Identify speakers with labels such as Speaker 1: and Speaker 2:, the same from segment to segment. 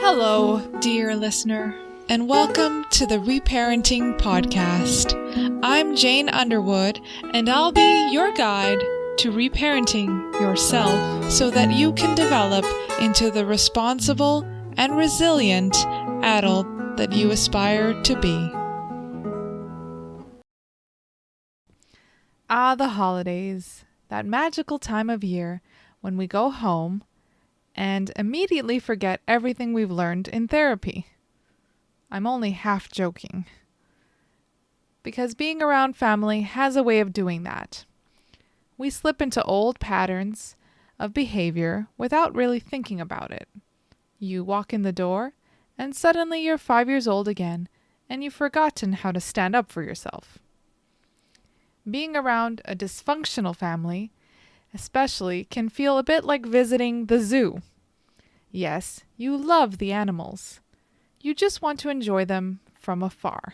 Speaker 1: Hello, dear listener, and welcome to the Reparenting Podcast. I'm Jane Underwood, and I'll be your guide to reparenting yourself so that you can develop into the responsible and resilient adult that you aspire to be. The holidays, that magical time of year when we go home and immediately forget everything we've learned in therapy. I'm only half joking. Because being around family has a way of doing that. We slip into old patterns of behavior without really thinking about it. You walk in the door, and suddenly you're 5 years old again, and you've forgotten how to stand up for yourself. Being around a dysfunctional family especially can feel a bit like visiting the zoo. Yes, you love the animals. You just want to enjoy them from afar.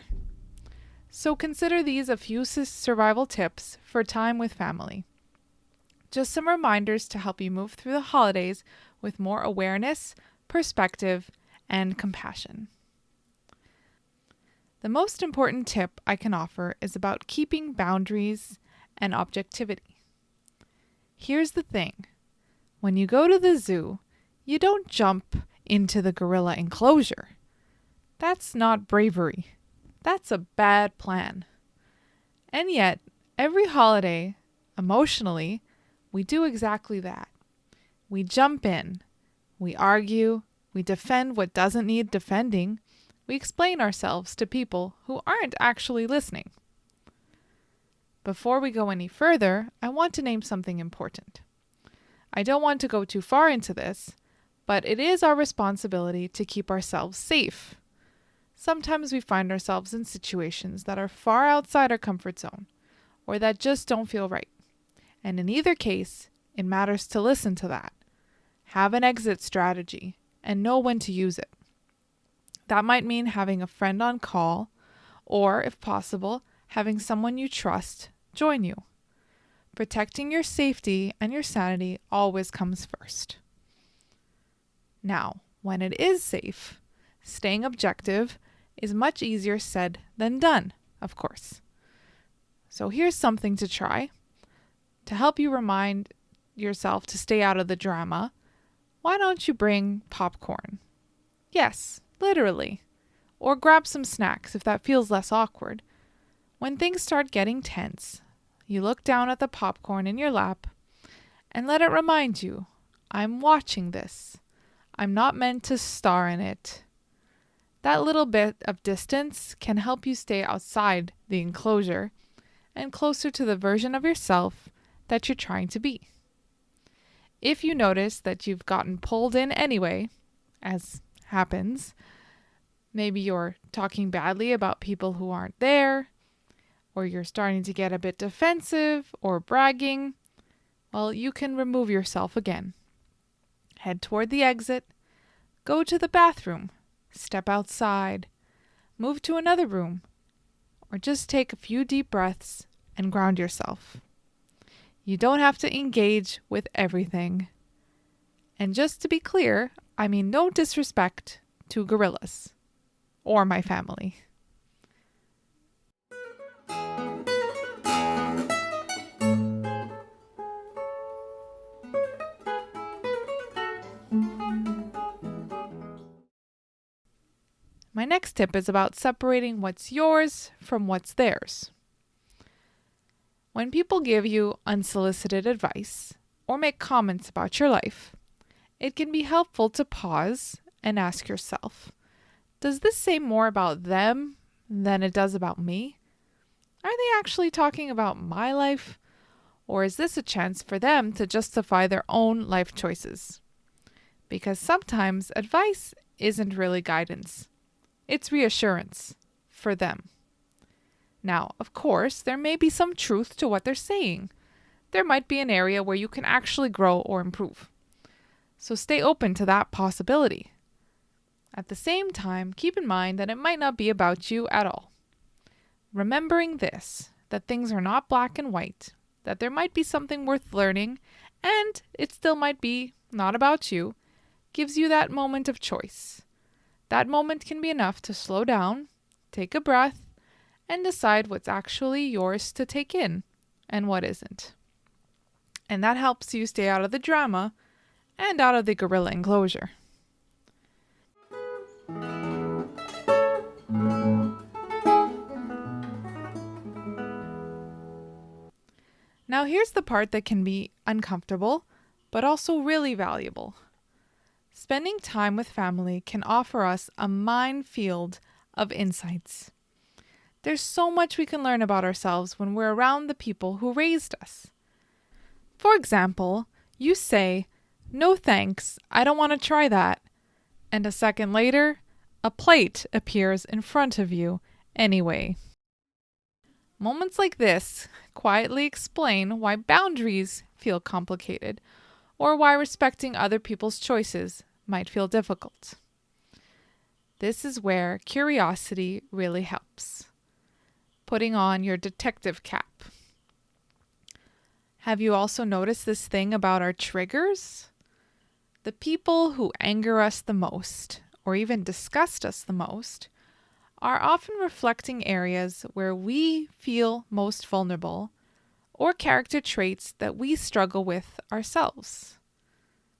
Speaker 1: So consider these a few survival tips for time with family. Just some reminders to help you move through the holidays with more awareness, perspective, and compassion. The most important tip I can offer is about keeping boundaries and objectivity. Here's the thing. When you go to the zoo, you don't jump into the gorilla enclosure. That's not bravery. That's a bad plan. And yet, every holiday, emotionally, we do exactly that. We jump in. We argue. We defend what doesn't need defending. We explain ourselves to people who aren't actually listening. Before we go any further, I want to name something important. I don't want to go too far into this, but it is our responsibility to keep ourselves safe. Sometimes we find ourselves in situations that are far outside our comfort zone, or that just don't feel right. And in either case, it matters to listen to that. Have an exit strategy, and know when to use it. That might mean having a friend on call, or, if possible, having someone you trust join you. Protecting your safety and your sanity always comes first. Now, when it is safe, staying objective is much easier said than done, of course. So here's something to try. To help you remind yourself to stay out of the drama, why don't you bring popcorn? Yes, literally. Or grab some snacks if that feels less awkward. When things start getting tense, you look down at the popcorn in your lap and let it remind you, I'm watching this. I'm not meant to star in it. That little bit of distance can help you stay outside the enclosure and closer to the version of yourself that you're trying to be. If you notice that you've gotten pulled in anyway, as happens, maybe you're talking badly about people who aren't there, or you're starting to get a bit defensive or bragging, well, you can remove yourself again. Head toward the exit, go to the bathroom, step outside, move to another room, or just take a few deep breaths and ground yourself. You don't have to engage with everything. And just to be clear, I mean no disrespect to gorillas or my family. My next tip is about separating what's yours from what's theirs. When people give you unsolicited advice or make comments about your life, it can be helpful to pause and ask yourself, does this say more about them than it does about me? Are they actually talking about my life? Or is this a chance for them to justify their own life choices? Because sometimes advice isn't really guidance. It's reassurance for them. Now, of course, there may be some truth to what they're saying. There might be an area where you can actually grow or improve. So stay open to that possibility. At the same time, keep in mind that it might not be about you at all. Remembering this, that things are not black and white, that there might be something worth learning, and it still might be not about you, gives you that moment of choice. That moment can be enough to slow down, take a breath, and decide what's actually yours to take in and what isn't. And that helps you stay out of the drama and out of the gorilla enclosure. Now here's the part that can be uncomfortable, but also really valuable. Spending time with family can offer us a minefield of insights. There's so much we can learn about ourselves when we're around the people who raised us. For example, you say, "No thanks, I don't want to try that." And a second later, a plate appears in front of you anyway. Moments like this quietly explain why boundaries feel complicated or why respecting other people's choices might feel difficult. This is where curiosity really helps. Putting on your detective cap. Have you also noticed this thing about our triggers? The people who anger us the most, or even disgust us the most, are often reflecting areas where we feel most vulnerable or character traits that we struggle with ourselves.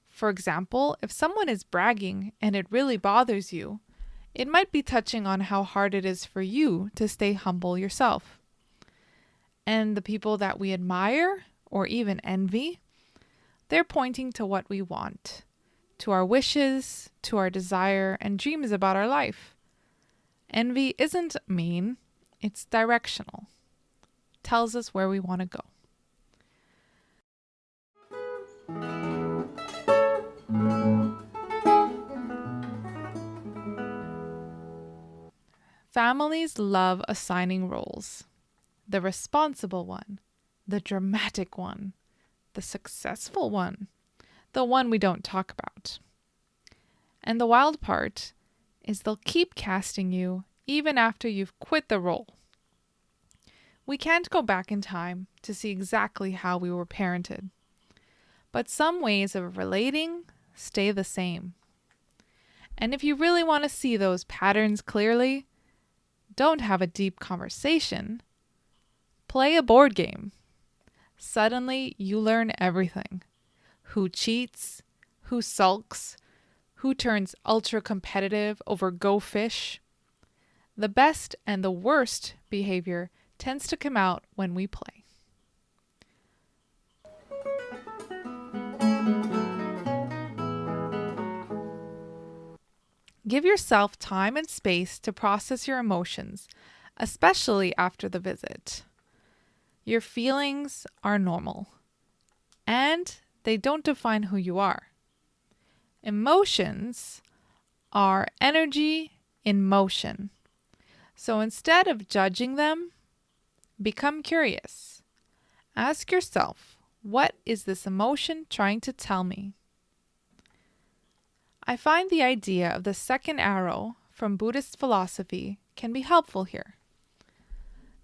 Speaker 1: For example, if someone is bragging and it really bothers you, it might be touching on how hard it is for you to stay humble yourself. And the people that we admire or even envy, they're pointing to what we want, to our wishes, to our desire and dreams about our life. Envy isn't mean, it's directional. It tells us where we want to go. Families love assigning roles. The responsible one, the dramatic one, the successful one, the one we don't talk about. And the wild part is they'll keep casting you even after you've quit the role. We can't go back in time to see exactly how we were parented, but some ways of relating stay the same. And if you really want to see those patterns clearly, don't have a deep conversation. Play a board game. Suddenly, you learn everything. Who cheats, who sulks, who turns ultra competitive over go fish. The best and the worst behavior tends to come out when we play. Give yourself time and space to process your emotions, especially after the visit. Your feelings are normal, and they don't define who you are. Emotions are energy in motion. So instead of judging them, become curious. Ask yourself, what is this emotion trying to tell me? I find the idea of the second arrow from Buddhist philosophy can be helpful here.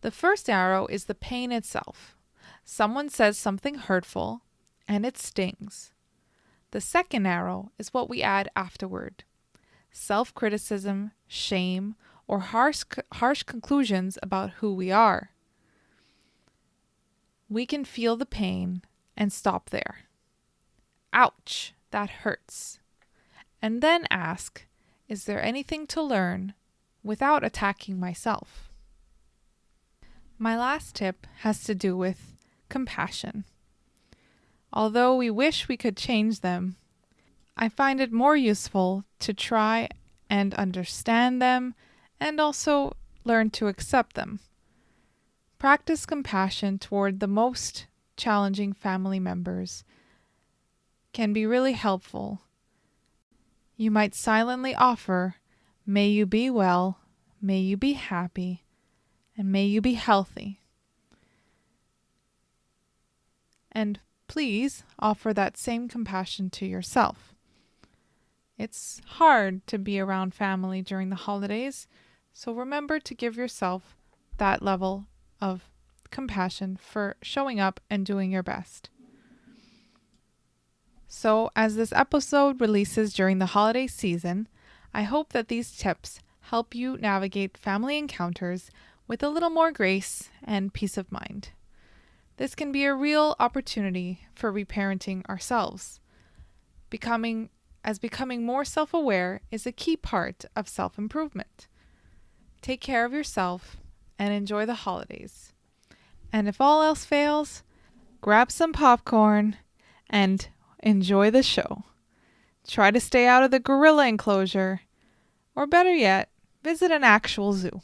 Speaker 1: The first arrow is the pain itself. Someone says something hurtful, and it stings. The second arrow is what we add afterward. Self-criticism, shame, or harsh conclusions about who we are. We can feel the pain and stop there. Ouch, that hurts. And then ask, is there anything to learn without attacking myself? My last tip has to do with compassion. Although we wish we could change them, I find it more useful to try and understand them and also learn to accept them. Practice compassion toward the most challenging family members can be really helpful. You might silently offer, "May you be well, may you be happy, and may you be healthy." And please offer that same compassion to yourself. It's hard to be around family during the holidays, so remember to give yourself that level of compassion for showing up and doing your best. So, as this episode releases during the holiday season, I hope that these tips help you navigate family encounters with a little more grace and peace of mind. This can be a real opportunity for reparenting ourselves. Becoming more self-aware is a key part of self-improvement. Take care of yourself and enjoy the holidays. And if all else fails, grab some popcorn and enjoy the show. Try to stay out of the gorilla enclosure, or better yet, visit an actual zoo.